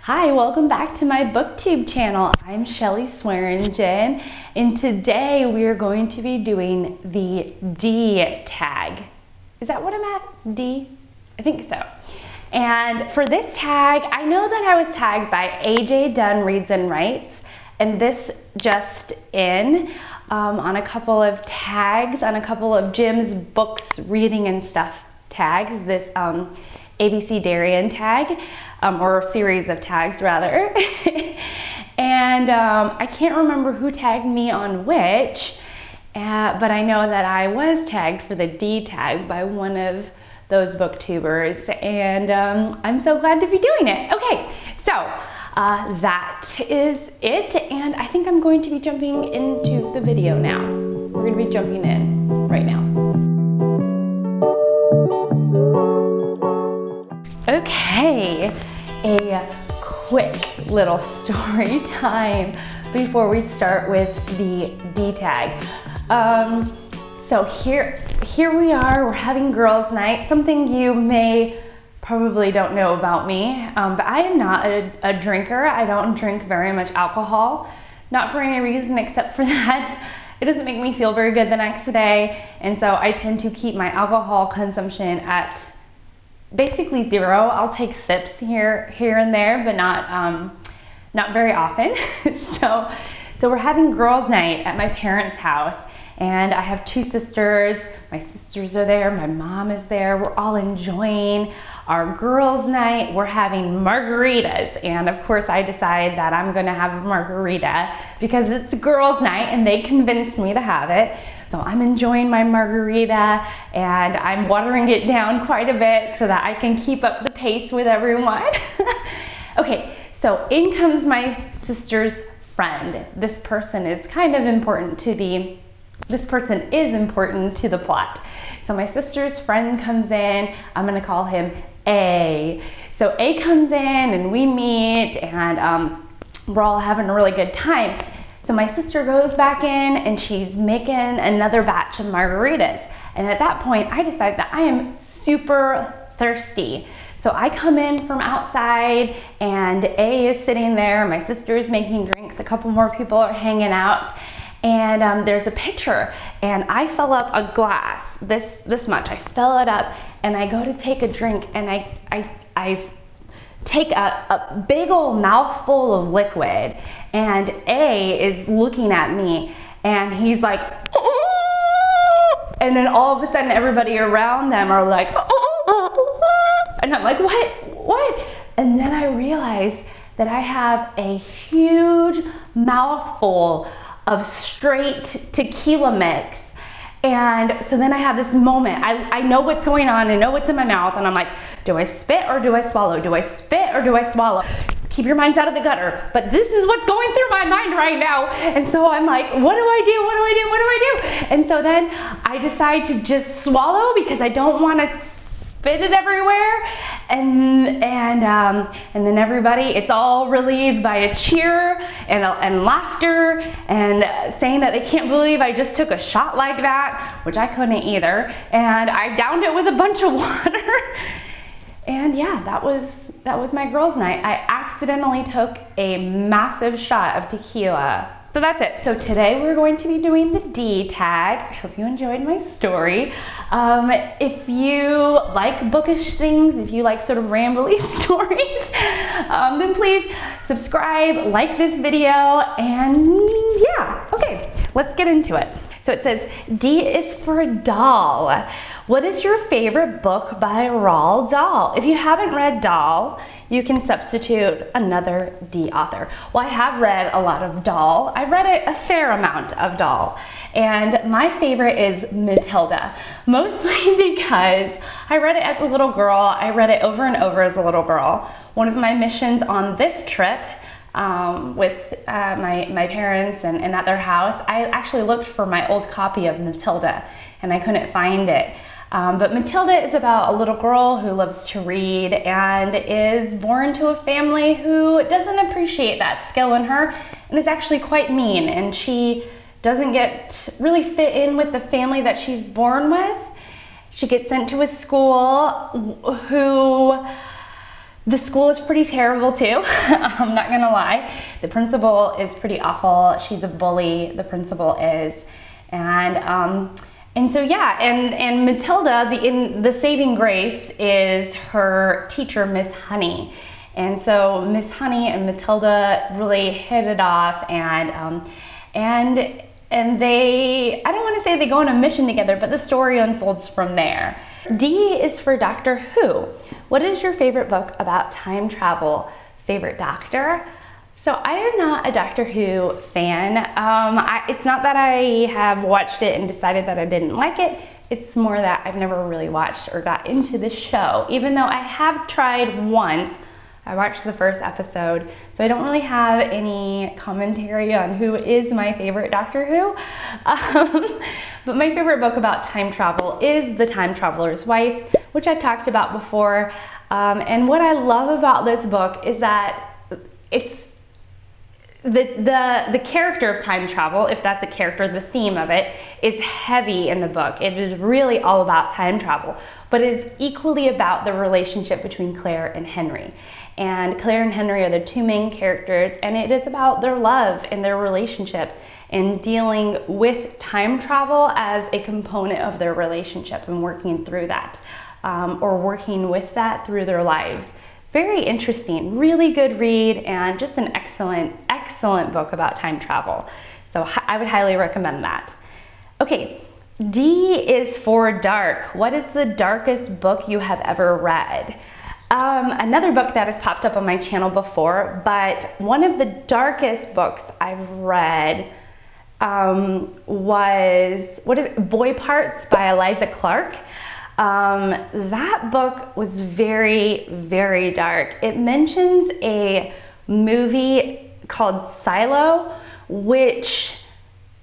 Hi, welcome back to my booktube channel. I'm Shelly Swearingen, and today we are going to be doing the D tag. Is that what I'm at? D? I think so. And for this tag, I know that I was tagged by AJ Dunn Reads and Writes, and this just in on a couple of tags, on a couple of Jim's books, reading and stuff tags, this ABC Darien tag, or series of tags rather. And I can't remember who tagged me on which, but I know that I was tagged for the D tag by one of those booktubers, and I'm so glad to be doing it. Okay, so that is it, and I think I'm going to be jumping into the video now. We're going to be jumping in right now. Okay, a quick little story time before we start with the D tag. So here we are, we're having girls' night, something you may probably don't know about me, but I am not a drinker. I don't drink very much alcohol, not for any reason except for that it doesn't make me feel very good the next day, and so I tend to keep my alcohol consumption at basically zero. I'll take sips here and there, but not very often. So we're having girls' night at my parents' house, and I have two sisters. My sisters are there, my mom is there. We're all enjoying our girls' night. We're having margaritas, and of course I decide that I'm gonna have a margarita because it's girls' night and they convinced me to have it. So I'm enjoying my margarita and I'm watering it down quite a bit so that I can keep up the pace with everyone. Okay, so in comes my sister's friend. This person is kind of important to the plot. So my sister's friend comes in. I'm gonna call him A. So A comes in and we meet, and we're all having a really good time. So my sister goes back in and she's making another batch of margaritas. And at that point, I decide that I am super thirsty. So I come in from outside and A is sitting there. My sister is making drinks. A couple more people are hanging out. And there's a pitcher, and I fill up a glass, this much. I fill it up, and I go to take a drink, and I take a big old mouthful of liquid, and A is looking at me, and he's like, oh! And then all of a sudden everybody around them are like, oh! And I'm like, what? And then I realize that I have a huge mouthful of straight tequila mix. And so then I have this moment. I know what's going on. I know what's in my mouth. And I'm like, do I spit or do I swallow? Do I spit or do I swallow? Keep your minds out of the gutter. But this is what's going through my mind right now. And so I'm like, what do I do? What do I do? What do I do? And so then I decide to just swallow because I don't want to spit it everywhere. And then everybody, it's all relieved by a cheer and laughter and saying that they can't believe I just took a shot like that, which I couldn't either. And I downed it with a bunch of water. And yeah, that was my girls' night. I accidentally took a massive shot of tequila. So that's it. So today we're going to be doing the D tag. I hope you enjoyed my story. If you like bookish things, if you like sort of rambly stories, then please subscribe, like this video, and yeah, okay, let's get into it. So it says, D is for doll. What is your favorite book by Roald Dahl? If you haven't read Dahl, you can substitute another D author. Well, I have read a lot of Dahl. I've read a fair amount of Dahl. And my favorite is Matilda, mostly because I read it as a little girl. I read it over and over as a little girl. One of my missions on this trip with my parents and at their house, I actually looked for my old copy of Matilda and I couldn't find it. But Matilda is about a little girl who loves to read and is born to a family who doesn't appreciate that skill in her and is actually quite mean, and she doesn't really fit in with the family that she's born with. She gets sent to a school who The school is pretty terrible too. I'm not gonna lie. The principal is pretty awful. She's a bully, the principal is. And so yeah, and Matilda, the saving grace is her teacher, Miss Honey. And so Miss Honey and Matilda really hit it off, and they, I don't want to say they go on a mission together, but the story unfolds from there. D is for Doctor Who. What is your favorite book about time travel? Favorite doctor? So I am not a Doctor Who fan. It's not that I have watched it and decided that I didn't like it. It's more that I've never really watched or got into the show, even though I have tried once. I watched the first episode, so I don't really have any commentary on who is my favorite Doctor Who. But my favorite book about time travel is The Time Traveler's Wife, which I've talked about before. And what I love about this book is that it's the character of time travel, if that's a character, the theme of it, is heavy in the book. It is really all about time travel, but it is equally about the relationship between Claire and Henry. And Claire and Henry are the two main characters, and it is about their love and their relationship and dealing with time travel as a component of their relationship and working through that, or working with that through their lives. Very interesting, really good read, and just an excellent, excellent book about time travel. So I would highly recommend that. Okay, D is for dark. What is the darkest book you have ever read? Another book that has popped up on my channel before, but one of the darkest books I've read was, Boy Parts by Eliza Clark. That book was very, very dark. It mentions a movie called Silo, which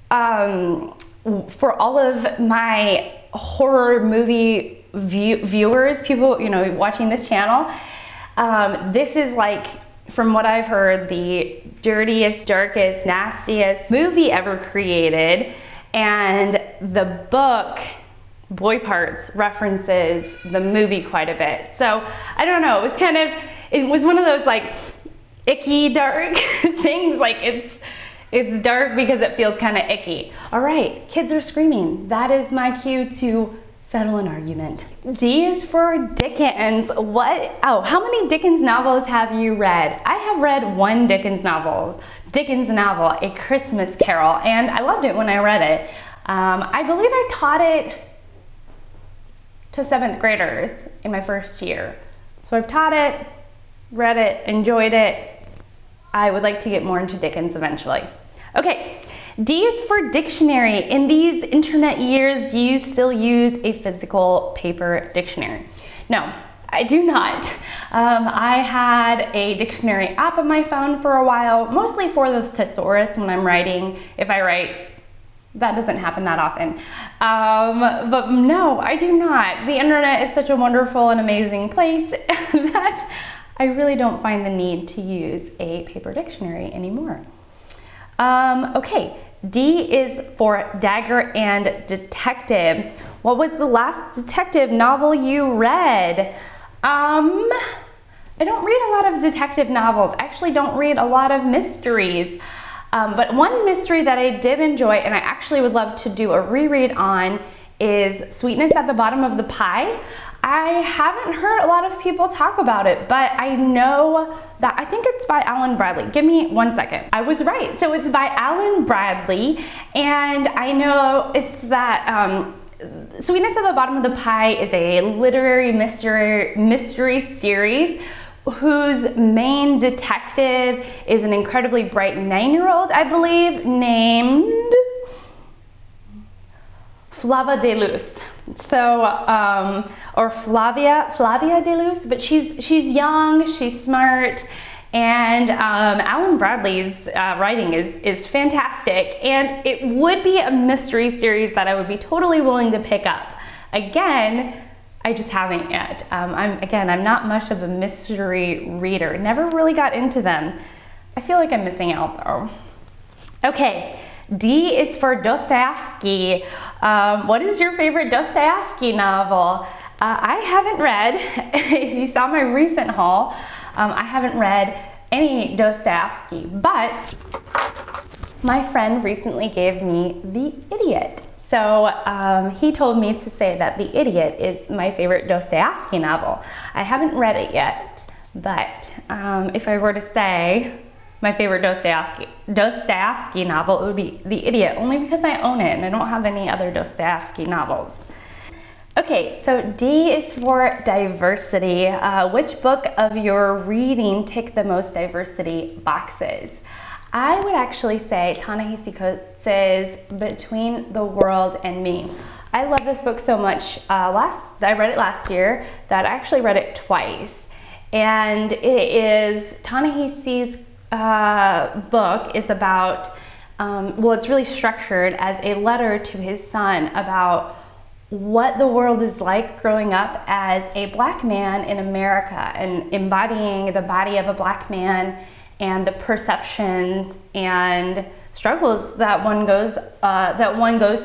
for all of my horror movie viewers, people, you know, watching this channel, this is like, from what I've heard, the dirtiest, darkest, nastiest movie ever created. And the book, Boy Parts, references the movie quite a bit. So I don't know, it was one of those like icky dark things. Like it's dark because it feels kind of icky. All right, kids are screaming. That is my cue to settle an argument. D is for Dickens. How many Dickens novels have you read? I have read one Dickens novel, A Christmas Carol, and I loved it when I read it. I believe I taught it to 7th graders in my first year. So I've taught it, read it, enjoyed it. I would like to get more into Dickens eventually. Okay, D is for dictionary. In these internet years, do you still use a physical paper dictionary? No, I do not. I had a dictionary app on my phone for a while, mostly for the thesaurus when I'm writing. If I write, that doesn't happen that often. But no, I do not. The internet is such a wonderful and amazing place that I really don't find the need to use a paper dictionary anymore. Okay, D is for dagger and detective. What was the last detective novel you read? I don't read a lot of detective novels. I actually don't read a lot of mysteries. But one mystery that I did enjoy, and I actually would love to do a reread on, is Sweetest at the Bottom of the Pie. I haven't heard a lot of people talk about it, but I know that, I think it's by Alan Bradley. Give me 1 second. I was right. So it's by Alan Bradley, and I know it's that Sweetest at the Bottom of the Pie is a literary mystery series whose main detective is an incredibly bright 9-year-old, I believe, named Flava de Luz. So, or Flavia de Luz, but she's young, she's smart, and Alan Bradley's writing is fantastic, and it would be a mystery series that I would be totally willing to pick up. Again, I just haven't yet. I'm not much of a mystery reader. Never really got into them. I feel like I'm missing out though. Okay, D is for Dostoevsky. What is your favorite Dostoevsky novel? I haven't read, if you saw my recent haul, I haven't read any Dostoevsky, but my friend recently gave me The Idiot. So he told me to say that The Idiot is my favorite Dostoevsky novel. I haven't read it yet, but if I were to say my favorite Dostoevsky novel, it would be The Idiot, only because I own it and I don't have any other Dostoevsky novels. Okay, so D is for diversity. Which book of your reading tick the most diversity boxes? I would actually say Ta-Nehisi says Between the World and Me. I love this book so much. I read it last year that I actually read it twice. And it is Ta-Nehisi's book is about, well, it's really structured as a letter to his son about what the world is like growing up as a black man in America and embodying the body of a black man and the perceptions and struggles that one goes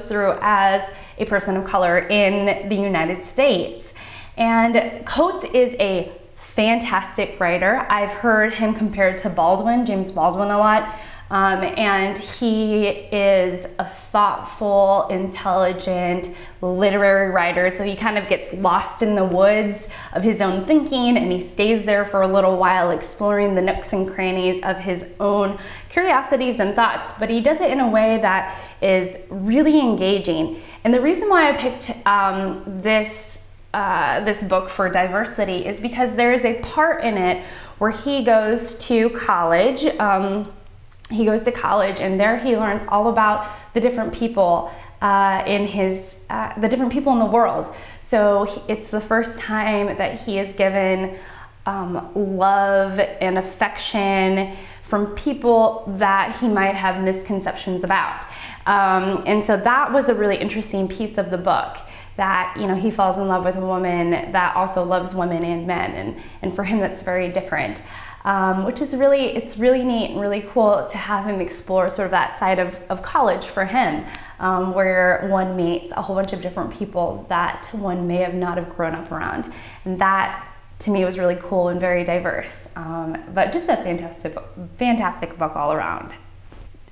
through as a person of color in the United States. And Coates is a fantastic writer. I've heard him compared to James Baldwin a lot. And he is a thoughtful, intelligent, literary writer. So he kind of gets lost in the woods of his own thinking, and he stays there for a little while exploring the nooks and crannies of his own curiosities and thoughts. But he does it in a way that is really engaging. And the reason why I picked this book for diversity is because there is a part in it where he goes to college. And there he learns all about the different people the different people in the world. So it's the first time that he is given love and affection from people that he might have misconceptions about. And so that was a really interesting piece of the book, that, you know, he falls in love with a woman that also loves women and men, and for him that's very different. Which is really neat and really cool to have him explore sort of that side of college for him, where one meets a whole bunch of different people that one may have not have grown up around. And that, to me, was really cool and very diverse, but just a fantastic book all around.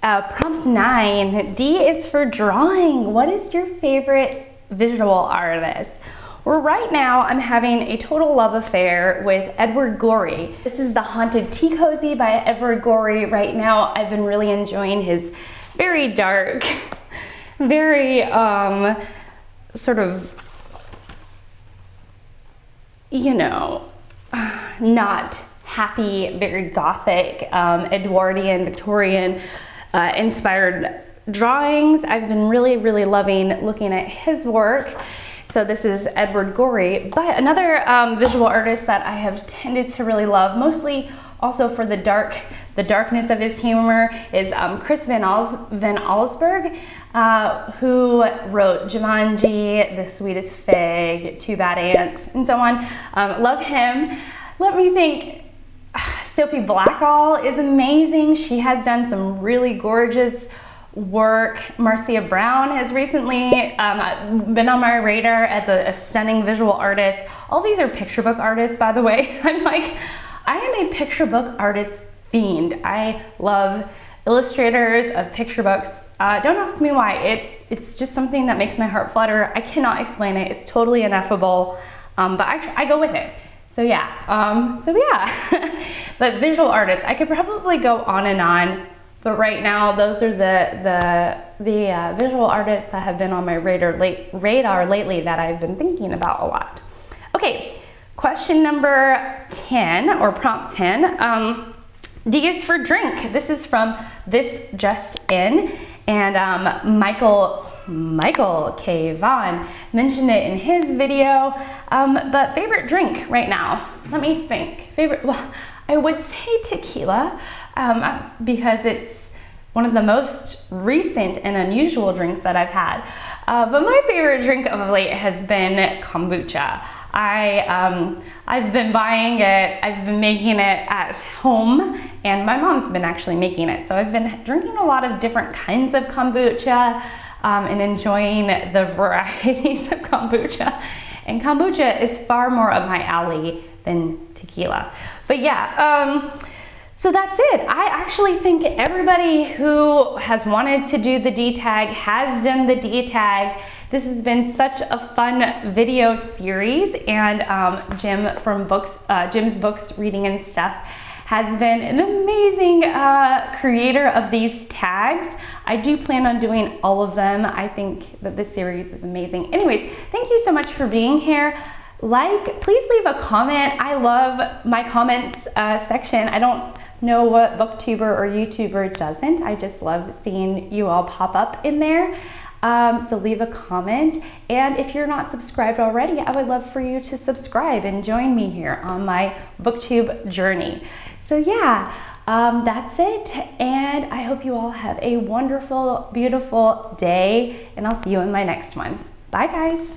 Prompt 9, D is for drawing. What is your favorite visual artist? Well, right now I'm having a total love affair with Edward Gorey. This is The Haunted Tea Cozy by Edward Gorey. Right now I've been really enjoying his very dark, very sort of, you know, not happy, very gothic, Edwardian, Victorian inspired drawings. I've been really loving looking at his work. So this is Edward Gorey. But another visual artist that I have tended to really love, mostly also for the darkness of his humor, is Chris Van Allsburg, who wrote Jumanji, The Sweetest Fig, Two Bad Ants, and so on. Love him. Let me think. Sophie Blackall is amazing. She has done some really gorgeous work. Marcia has recently been on my radar as a stunning visual artist. All these are picture book artists, by the way. I am a picture book artist fiend. I love illustrators of picture books. Don't ask me why. It's just something that makes my heart flutter. I cannot explain it. It's totally ineffable, but I go with it. So yeah. But visual artists, I could probably go on and on. But right now, those are the visual artists that have been on my radar lately that I've been thinking about a lot. Okay, question number 10, or prompt 10. D is for drink. This is from This Just In, and Michael K. Vaughn mentioned it in his video. But favorite drink right now? Let me think. Well, I would say tequila. Because it's one of the most recent and unusual drinks that I've had. But my favorite drink of late has been kombucha. I've been buying it, I've been making it at home, and my mom's been actually making it. So I've been drinking a lot of different kinds of kombucha and enjoying the varieties of kombucha. and kombucha is far more up my alley than tequila. But yeah, so that's it. I actually think everybody who has wanted to do the D tag has done the D tag. This has been such a fun video series, and Jim's Books, Reading and Stuff has been an amazing creator of these tags. I do plan on doing all of them. I think that this series is amazing. Anyways, thank you so much for being here. Please leave a comment. I love my comments section. I don't know what booktuber or YouTuber doesn't. I just love seeing you all pop up in there. So leave a comment, and if you're not subscribed already, I would love for you to subscribe and join me here on my booktube journey. So yeah, that's it, and I hope you all have a wonderful, beautiful day, and I'll see you in my next one. Bye guys.